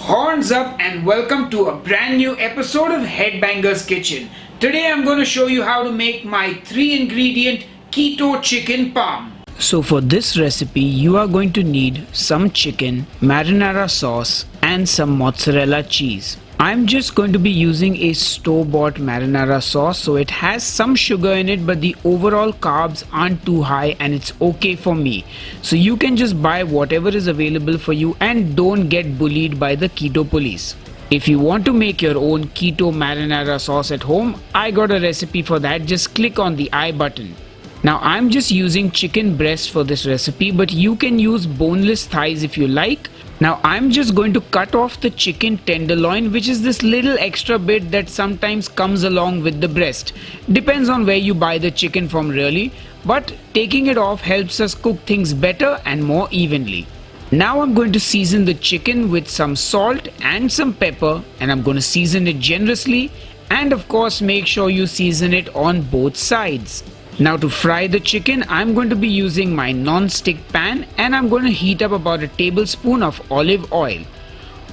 Horns up and welcome to a brand new episode of Headbangers Kitchen. Today I'm going to show you how to make my 3-ingredient keto chicken parm. So for this recipe you are going to need some chicken, marinara sauce and some mozzarella cheese. I'm just going to be using a store-bought marinara sauce, so it has some sugar in it but the overall carbs aren't too high and it's okay for me. So you can just buy whatever is available for you and don't get bullied by the keto police. If you want to make your own keto marinara sauce at home, I got a recipe for that. Just click on the I button. Now I'm just using chicken breast for this recipe, but you can use boneless thighs if you like. Now I'm just going to cut off the chicken tenderloin, which is this little extra bit that sometimes comes along with the breast. Depends on where you buy the chicken from really, but taking it off helps us cook things better and more evenly. Now I'm going to season the chicken with some salt and some pepper, and I'm going to season it generously, and of course make sure you season it on both sides. Now to fry the chicken, I'm going to be using my non-stick pan and I'm going to heat up about a tablespoon of olive oil.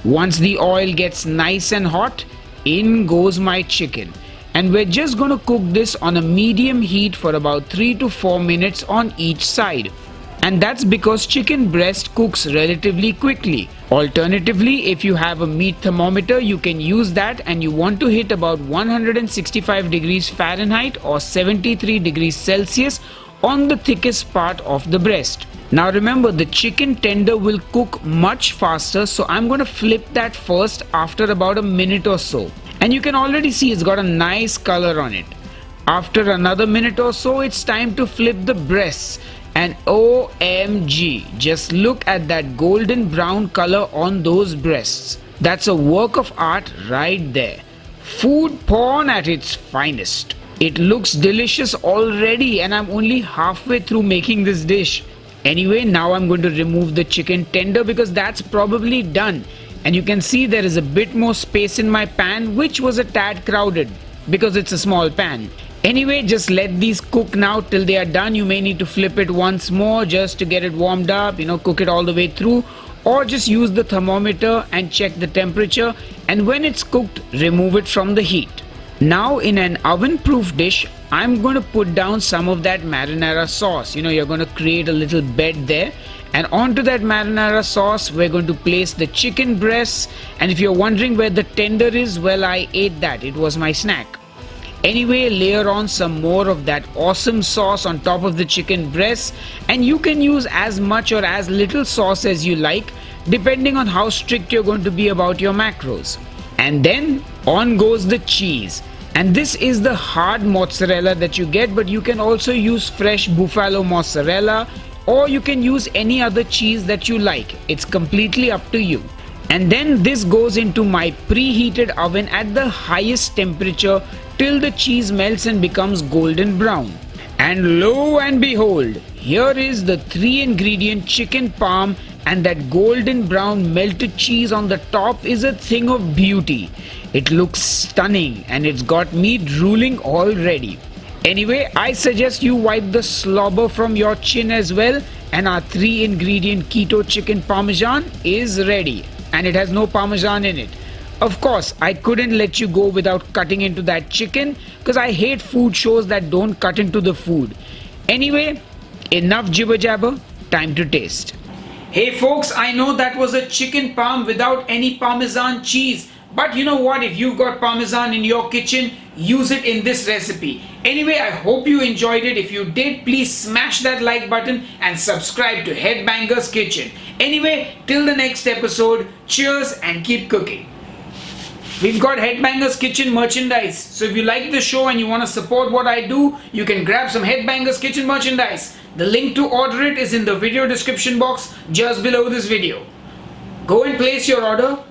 Once the oil gets nice and hot, in goes my chicken. And we're just going to cook this on a medium heat for about 3 to 4 minutes on each side. And that's because chicken breast cooks relatively quickly. Alternatively, if you have a meat thermometer, you can use that and you want to hit about 165 degrees Fahrenheit or 73 degrees Celsius on the thickest part of the breast. Now remember, the chicken tender will cook much faster, so I'm going to flip that first after about a minute or so. And you can already see it's got a nice color on it. After another minute or so, it's time to flip the breasts. And OMG, just look at that golden brown color on those breasts. That's a work of art right there. Food porn at its finest. It looks delicious already and I'm only halfway through making this dish. Anyway, now I'm going to remove the chicken tender because that's probably done. And you can see there is a bit more space in my pan, which was a tad crowded because it's a small pan. Anyway, just let these cook now till they are done. You may need to flip it once more just to get it warmed up, cook it all the way through, or just use the thermometer and check the temperature, and when it's cooked, remove it from the heat. Now in an oven-proof dish, I'm going to put down some of that marinara sauce. You're going to create a little bed there, and onto that marinara sauce, we're going to place the chicken breasts, and if you're wondering where the tender is, well, I ate that. It was my snack. Anyway, layer on some more of that awesome sauce on top of the chicken breasts, and you can use as much or as little sauce as you like depending on how strict you're going to be about your macros. And then on goes the cheese, and this is the hard mozzarella that you get, but you can also use fresh buffalo mozzarella or you can use any other cheese that you like. It's completely up to you. And then this goes into my preheated oven at the highest temperature till the cheese melts and becomes golden brown. And lo and behold, here is the 3-ingredient chicken parm, and that golden brown melted cheese on the top is a thing of beauty. It looks stunning and it's got me drooling already. Anyway, I suggest you wipe the slobber from your chin as well, and our 3-ingredient keto chicken parmesan is ready. And it has no parmesan in it. Of course, I couldn't let you go without cutting into that chicken because I hate food shows that don't cut into the food. Anyway, enough jibber jabber, time to taste. Hey folks, I know that was a chicken parm without any parmesan cheese. But you know what, if you've got parmesan in your kitchen, use it in this recipe. Anyway, I hope you enjoyed it. If you did, please smash that like button and subscribe to Headbangers Kitchen. Anyway, till the next episode, cheers and keep cooking. We've got Headbangers Kitchen merchandise. So if you like the show and you want to support what I do, you can grab some Headbangers Kitchen merchandise. The link to order it is in the video description box just below this video. Go and place your order.